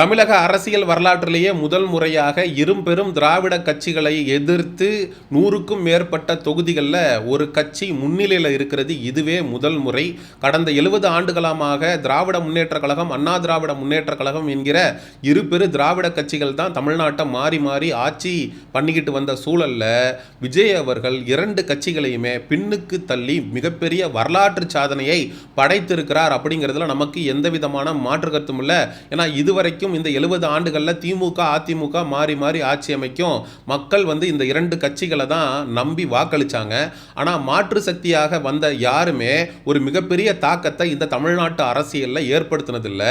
தமிழக அரசியல் வரலாற்றிலேயே முதல் முறையாக இரும்பெரும் திராவிட கட்சிகளை எதிர்த்து 100க்கும் மேற்பட்ட தொகுதிகளில் ஒரு கட்சி முன்னிலையில் இருக்கிறது. இதுவே முதல் முறை. கடந்த 70 ஆண்டுகளமாக திராவிட முன்னேற்ற கழகம், அண்ணா திராவிட முன்னேற்ற கழகம் என்கிற இருபெரு திராவிட கட்சிகள் தான் தமிழ்நாட்டை மாறி மாறி ஆட்சி பண்ணிக்கிட்டு வந்த சூழலில் விஜய் அவர்கள் 2 கட்சிகளையுமே பின்னுக்கு தள்ளி மிகப்பெரிய வரலாற்று சாதனையை படைத்திருக்கிறார். அப்படிங்கிறதுல நமக்கு எந்த விதமான மாற்று கருத்தும் இல்லை. ஏன்னா இதுவரைக்கும் இந்த 70 ஆண்டுகளில் திமுக அதிமுக மாறி மாறி ஆட்சி அமைக்கும் மக்கள் இந்த 2 கட்சிகளை தான் நம்பி வாக்களிச்சாங்க. ஆனால் மாற்று சக்தியாக வந்த யாருமே ஒரு மிகப்பெரிய தாக்கத்தை இந்த தமிழ்நாட்டு அரசியலில் ஏற்படுத்தினதில்லை.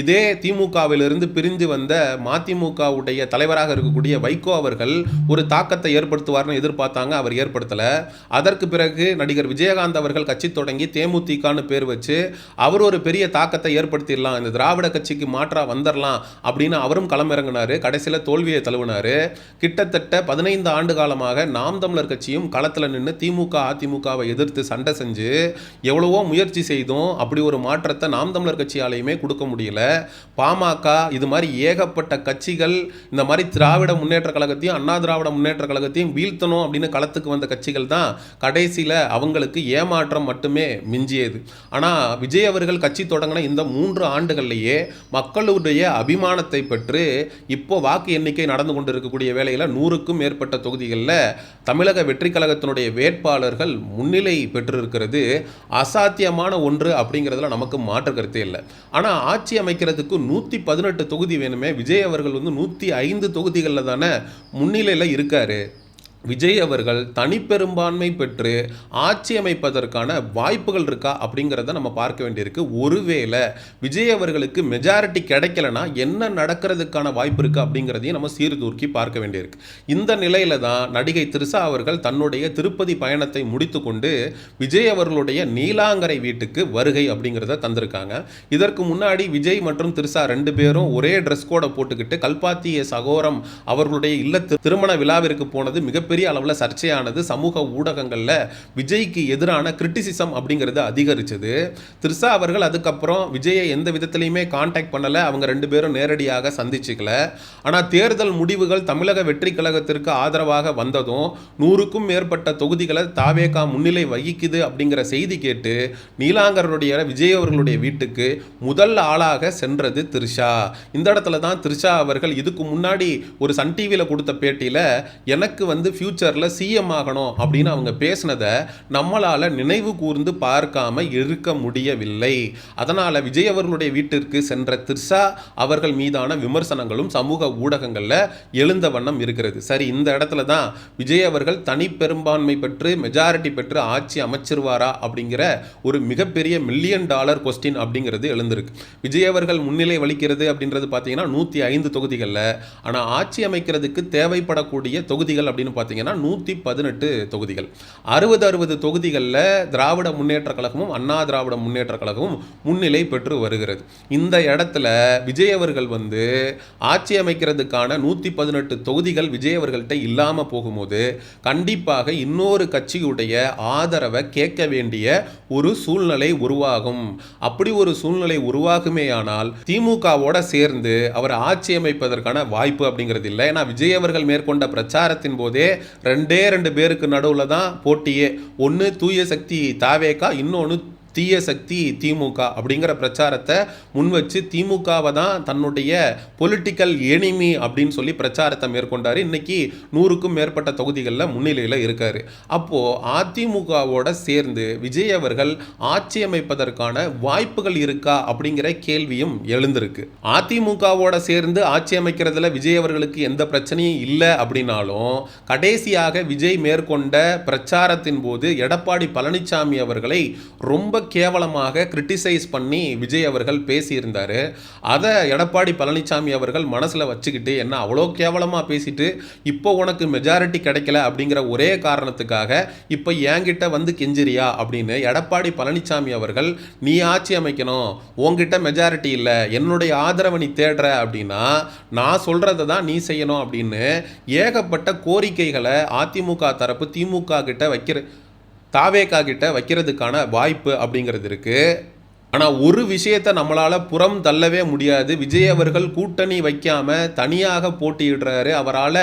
இதே திமுகவிலிருந்து பிரிஞ்சு வந்த மதிமுகவுடைய தலைவராக இருக்கக்கூடிய வைகோ அவர்கள் ஒரு தாக்கத்தை ஏற்படுத்துவார்னு எதிர்பார்த்தாங்க, அவர் ஏற்படுத்தலை. அதற்கு பிறகு நடிகர் விஜயகாந்த் அவர்கள் கட்சி தொடங்கி தேமுதிகன்னு பேர் வச்சு அவர் ஒரு பெரிய தாக்கத்தை ஏற்படுத்திடலாம், இந்த திராவிட கட்சிக்கு மாற்றா வந்துடலாம் அப்படின்னு அவரும் களமிறங்கினாரு. கடைசியில் தோல்வியை தழுவினாரு. கிட்டத்தட்ட 15 ஆண்டு காலமாக நாம் தமிழர் கட்சியும் களத்தில் நின்று திமுக அதிமுகவை எதிர்த்து சண்டை செஞ்சு எவ்வளவோ முயற்சி செய்தும் அப்படி ஒரு மாற்றத்தை நாம் தமிழர் கட்சியாலையுமே கொடுக்க முடியல. பாமக இது மாதிரி ஏகப்பட்ட கட்சிகள் இந்த மாதிரி திராவிட முன்னேற்ற கழகத்தையும் அண்ணா திராவிட முன்னேற்ற கழகத்தையும் வீழ்த்தணும் அப்படின்னு களத்துக்கு வந்த கட்சிகள் தான் கடைசியில் அவங்களுக்கு ஏமாற்றம் மட்டுமே மிஞ்சியது. ஆனால் விஜய் அவர்கள் கட்சி தொடங்கின இந்த 3 ஆண்டுகள்லேயே மக்களுடைய அபிமானத்தை பெற்று இப்போ வாக்கு எண்ணிக்கை நடந்து கொண்டு இருக்கக்கூடிய வேளையில் 100க்கும் மேற்பட்ட தொகுதிகளில் தமிழக வெற்றி கழகத்தினுடைய வேட்பாளர்கள் முன்னிலை பெற்றிருக்கிறது அசாத்தியமான ஒன்று. அப்படிங்கிறதுல நமக்கு மாற்று கருத்தே இல்லை. ஆனால் ஆட்சி அமைக்கிறதுக்கு 118 தொகுதி வேணுமே. விஜய் அவர்கள் 105 தொகுதிகளில் தானே முன்னிலையில் இருக்காரு. விஜய் அவர்கள் தனிப்பெரும்பான்மை பெற்று ஆட்சி அமைப்பதற்கான வாய்ப்புகள் இருக்கா அப்படிங்கிறத நம்ம பார்க்க வேண்டியிருக்கு. ஒருவேளை விஜய் அவர்களுக்கு மெஜாரிட்டி கிடைக்கலனா என்ன நடக்கிறதுக்கான வாய்ப்பு இருக்குது அப்படிங்கிறதையும் நம்ம சீர்தூக்கி பார்க்க வேண்டியிருக்கு. இந்த நிலையில தான் நடிகை த்ரிஷா அவர்கள் தன்னுடைய திருப்பதி பயணத்தை முடித்து கொண்டு விஜய் அவர்களுடைய நீலாங்கரை வீட்டுக்கு வருகை அப்படிங்கிறத தந்திருக்காங்க. இதற்கு முன்னாடி விஜய் மற்றும் த்ரிஷா 2 பேரும் ஒரே ட்ரெஸ் கோடை போட்டுக்கிட்டு கல்பாத்திய சகோரம் அவர்களுடைய இல்ல திருமண விழாவிற்கு போனது மிக பெரிய அளவில் சர்ச்சையானது. சமூக ஊடகங்களில் விஜய்க்கு எதிரான கிரிட்டிசிசம் அப்படிங்கிறது அதிகரிச்சது. த்ரிஷா அவர்கள் அதுக்கப்புறம் விஜயை எந்த விதத்திலையுமே கான்டாக்ட் பண்ணலை. அவங்க 2 பேரும் நேரடியாக சந்திச்சுக்கல. ஆனால் தேர்தல் முடிவுகள் தமிழக வெற்றி கழகத்திற்கு ஆதரவாக வந்ததும் 100க்கும் மேற்பட்ட தொகுதிகளை தாவேகா முன்னிலை வகிக்குது அப்படிங்கிற செய்தி கேட்டு நீலாங்கருடைய விஜய் அவர்களுடைய வீட்டுக்கு முதல் ஆளாக சென்றது த்ரிஷா. இந்த இடத்துல தான் த்ரிஷா அவர்கள் இதுக்கு முன்னாடி ஒரு சன் டிவியில் கொடுத்த பேட்டியில் எனக்கு ஃபியூச்சரில் சிஎம் ஆகணும் அப்படின்னு அவங்க பேசினதை நம்மளால் நினைவு கூர்ந்து பார்க்காம இருக்க முடியவில்லை. அதனால் விஜய் அவர்களுடைய வீட்டிற்கு சென்ற த்ரிஷா அவர்கள் மீதான விமர்சனங்களும் சமூக ஊடகங்களில் எழுந்த வண்ணம் இருக்கிறது. சரி, இந்த இடத்துல தான் விஜய் அவர்கள் தனி பெரும்பான்மை பெற்று மெஜாரிட்டி பெற்று ஆட்சி அமைச்சிருவாரா அப்படிங்கிற ஒரு மிகப்பெரிய $1 மில்லியன் கொஸ்டின் அப்படிங்கிறது எழுந்திருக்கு. விஜய் அவர்கள் முன்னிலை வலிக்கிறது அப்படின்றது பார்த்தீங்கன்னா 105 தொகுதிகளில். ஆனால் ஆட்சி அமைக்கிறதுக்கு தேவைப்படக்கூடிய தொகுதிகள் அப்படின்னு பார்த்தீங்கன்னா 118 தொகுதிகள். 60 தொகுதிகளில் திராவிட முன்னேற்ற கழகமும் அண்ணா திராவிட முன்னேற்ற கழகமும் முன்னிலை பெற்று வருகிறது. இந்த இடத்துல விஜய் அவர்கள் ஆட்சி அமைக்கிறதுக்கான 118 தொகுதிகள் விஜய் அவர்கள்ட்ட இல்லாமல் போகும்போது கண்டிப்பாக இன்னொரு கட்சியுடைய ஆதரவை கேட்க வேண்டிய ஒரு சூழ்நிலை உருவாகும். அப்படி ஒரு சூழ்நிலை உருவாகுமேயானால் திமுகவோட சேர்ந்து அவர் ஆட்சி அமைப்பதற்கான வாய்ப்பு அப்படிங்கிறது இல்லை. ஏன்னா விஜய் அவர்கள் மேற்கொண்ட பிரச்சாரத்தின் போதே 2 பேருக்கு நடுவில் தான் போட்டியே. ஒன்று தூய சக்தி தாவேகா, இன்னொன்று தீய சக்தி திமுக அப்படிங்கிற பிரச்சாரத்தை முன்வச்சு திமுகவை தான் தன்னுடைய பொலிட்டிக்கல் எனிமி அப்படின்னு சொல்லி பிரச்சாரத்தை மேற்கொண்டார். இன்னைக்கு 100க்கும் மேற்பட்ட தொகுதிகளில் முன்னிலையில் இருக்கார். அப்போது அதிமுகவோட சேர்ந்து விஜய் அவர்கள் ஆட்சி அமைப்பதற்கான வாய்ப்புகள் இருக்கா அப்படிங்கிற கேள்வியும் எழுந்திருக்கு. அதிமுகவோட சேர்ந்து ஆட்சி அமைக்கிறதுல விஜய் அவர்களுக்கு எந்த பிரச்சனையும் இல்லை அப்படின்னாலும் கடைசியாக விஜய் மேற்கொண்ட பிரச்சாரத்தின் போது எடப்பாடி பழனிசாமி அவர்களை ரொம்ப கேவலமாக கிரிட்டிசைஸ் பண்ணி விஜய் அவர்கள் பேசியிருந்தார். அதை எடப்பாடி பழனிசாமி அவர்கள் மனசில் வச்சுக்கிட்டு என்ன அவ்வளோ கேவலமாக பேசிட்டு இப்போ உனக்கு மெஜாரிட்டி கிடைக்கல அப்படிங்கிற ஒரே காரணத்துக்காக இப்போ என்கிட்ட கெஞ்சிரியா அப்படின்னு எடப்பாடி பழனிசாமி அவர்கள் நீ ஆட்சி அமைக்கணும், உங்ககிட்ட மெஜாரிட்டி இல்லை, என்னுடைய ஆதரவை நீ தேடுற அப்படின்னா நான் சொல்கிறத தான் நீ செய்யணும் அப்படின்னு ஏகப்பட்ட கோரிக்கைகளை அதிமுக தரப்பு திமுக கிட்ட தாவேகா கிட்ட வைக்கிறதுக்கான வாய்ப்பு அப்படிங்கிறது இருக்குது. ஆனா ஒரு விஷயத்த நம்மளால புறம் தள்ளவே முடியாது. விஜய் அவர்கள் கூட்டணி வைக்காம தனியாக போட்டியிடுறாரு. அவரால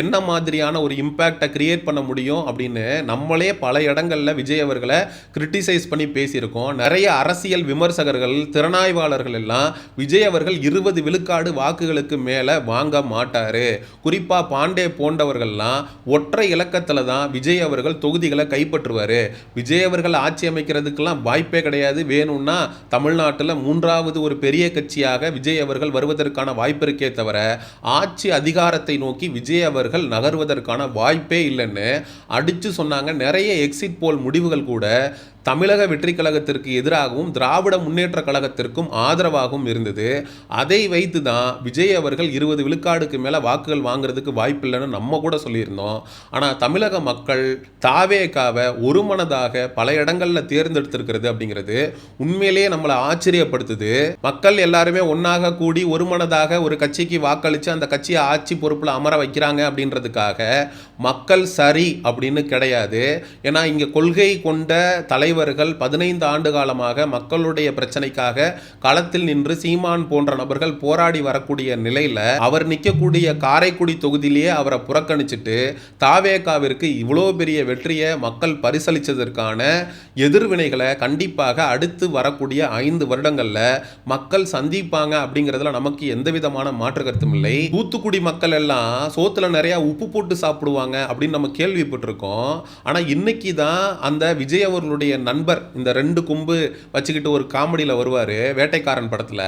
என்ன மாதிரியான ஒரு இம்பாக்ட்ட கிரியேட் பண்ண முடியும் அப்படின்னு நம்மளே பல இடங்கள்ல விஜய் அவர்கள கிரிட்டிசைஸ் பண்ணி பேசியிருக்கோம். நிறைய அரசியல் விமர்சகர்கள், திறனாய்வாளர்கள் எல்லாம் விஜய் அவர்கள் 20 விழுக்காடு வாக்குகளுக்கு மேல வாங்க மாட்டாரு. குறிப்பா பாண்டே போன்றவர்கள்லாம் ஒற்றை இலக்கத்துல தான் விஜய் அவர்கள் தொகுதிகளை கைப்பற்றுவாரு. விஜய் அவர்கள் ஆட்சி அமைக்கிறதுக்கெல்லாம் வாய்ப்பே கிடையாது. வேணும்னா தமிழ்நாட்டில் 3வது ஒரு பெரிய கட்சியாக விஜய் அவர்கள் வருவதற்கான வாய்ப்பு இருக்கே தவிர ஆட்சி அதிகாரத்தை நோக்கி விஜய் அவர்கள் நகர்வதற்கான வாய்ப்பே இல்லைன்னு அடிச்சு சொன்னாங்க. நிறைய எக்ஸிட் போல் முடிவுகள் கூட தமிழக வெற்றி கழகத்திற்கு எதிராகவும் திராவிட முன்னேற்ற கழகத்திற்கும் ஆதரவாகவும் இருந்தது. அதை வைத்து தான் விஜய் அவர்கள் 20 விழுக்காடுக்கு மேலே வாக்குகள் வாங்குறதுக்கு வாய்ப்பு இல்லைன்னு நம்ம கூட சொல்லியிருந்தோம். ஆனால் தமிழக மக்கள் தாவேகாவை ஒருமனதாக பல இடங்களில் தேர்ந்தெடுத்திருக்கிறது அப்படிங்கிறது உண்மையிலேயே நம்மளை ஆச்சரியப்படுத்துது. மக்கள் எல்லாருமே ஒன்றாக கூடி ஒருமனதாக ஒரு கட்சிக்கு வாக்களித்து அந்த கட்சியை ஆட்சி பொறுப்பில் அமர வைக்கிறாங்க அப்படின்றதுக்காக மக்கள் சரி அப்படின்னு கிடையாது. ஏன்னா இங்கே கொள்கை கொண்ட தலைவர்கள் 15 ஆண்டு காலமாக மக்களுடைய பிரச்சனைக்காக களத்தில் நின்று சீமான் போன்ற நபர்கள் போராடி வரக்கூடிய நிலையில் அவர் நிற்கக்கூடிய காரைக்குடி தொகுதியிலேயே அவரை புறக்கணிச்சுட்டு தாவேகாவிற்கு இவ்வளோ பெரிய வெற்றியை மக்கள் பரிசளித்ததற்கான எதிர்வினைகளை கண்டிப்பாக அடுத்து வரக்கூடிய 5 வருடங்களில் மக்கள் சந்திப்பாங்க அப்படிங்கிறதுல நமக்கு எந்த விதமான மாற்று கருத்தும் இல்லை. தூத்துக்குடி மக்கள் எல்லாம் சோத்துல நிறைய உப்பு போட்டு சாப்பிடுவாங்க அப்படின்னு நம்ம கேள்விப்பட்டிருக்கோம். ஆனால் இன்னைக்கு தான் அந்த விஜய் அவர்களுடைய நண்பர் இந்த 2 கொம்பு வச்சுக்கிட்டு ஒரு காமெடியில் வருவார் வேட்டைக்காரன் படத்தில்,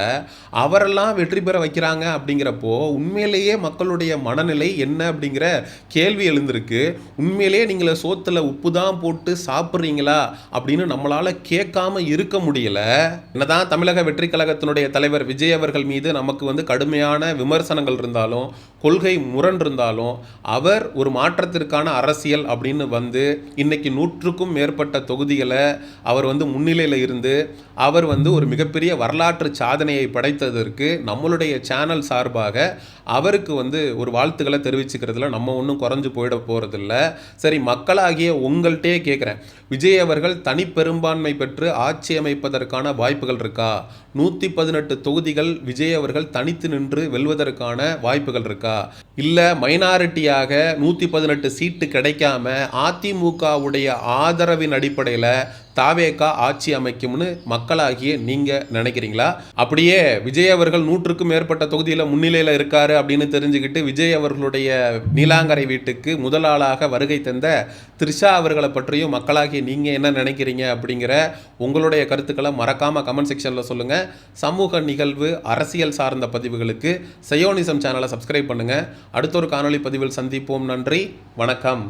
அவரெல்லாம் வெற்றி பெற வைக்கிறாங்க அப்படிங்கிறப்போ உண்மையிலேயே மக்களுடைய மனநிலை என்ன அப்படிங்கிற கேள்வி எழுந்திருக்கு. உண்மையிலேயே நீங்கள சோத்துல உப்பு தான் போட்டு சாப்பிட்றீங்களா அப்படின்னு நம்மளால கேட்காம இருக்க முடியல. என்னதான் தமிழக வெற்றி கழகத்தினுடைய தலைவர் விஜய் அவர்கள் மீது நமக்கு கடுமையான விமர்சனங்கள் இருந்தாலும் கொள்கை முரண் இருந்தாலும் அவர் ஒரு மாற்றத்திற்கான அரசியல் அப்படின்னு இன்னைக்கு 100க்கும் மேற்பட்ட தொகுதிகளை அவர் முன்னிலையில் இருந்து அவர் ஒரு மிகப்பெரிய வரலாற்று சாதனையை படைத்ததற்கு நம்மளுடைய சேனல் சார்பாக அவருக்கு ஒரு வாழ்த்துக்களை தெரிவிச்சுக்கிறதுல நம்ம ஒன்றும் குறைஞ்சு போயிட போகிறதில்ல. சரி, மக்களாகிய உங்கள்கிட்டே கேட்குறேன், விஜய் அவர்கள் தனிப்பெரும்பான்மை பெற்று ஆட்சி அமைப்பதற்கான வாய்ப்புகள் இருக்கா? 118 தொகுதிகள் விஜய் அவர்கள் தனித்து நின்று வெல்வதற்கான வாய்ப்புகள் இருக்கா? இல்லை மைனாரிட்டியாக 118 சீட்டு கிடைக்காம அதிமுகவுடைய ஆதரவின் அடிப்படையில் தாவேகா ஆட்சி அமைக்கும்னு மக்களாகிய நீங்கள் நினைக்கிறீங்களா? அப்படியே விஜய் அவர்கள் 100க்கும் மேற்பட்ட தொகுதியில் முன்னிலையில் இருக்காரு அப்படின்னு தெரிஞ்சுக்கிட்டு விஜய் அவர்களுடைய நீலாங்கரை வீட்டுக்கு முதல் ஆளாக வருகை தந்த த்ரிஷா அவர்களை பற்றியும் மக்களாகிய நீங்கள் என்ன நினைக்கிறீங்க அப்படிங்கிற உங்களுடைய கருத்துக்களை மறக்காமல் கமெண்ட் செக்ஷனில் சொல்லுங்கள். சமூக நிகழ்வு அரசியல் சார்ந்த பதிவுகளுக்கு சயோனிசம் சேனலை சப்ஸ்கிரைப் பண்ணுங்கள். அடுத்த ஒரு காணொலி பதிவில் சந்திப்போம். நன்றி, வணக்கம்.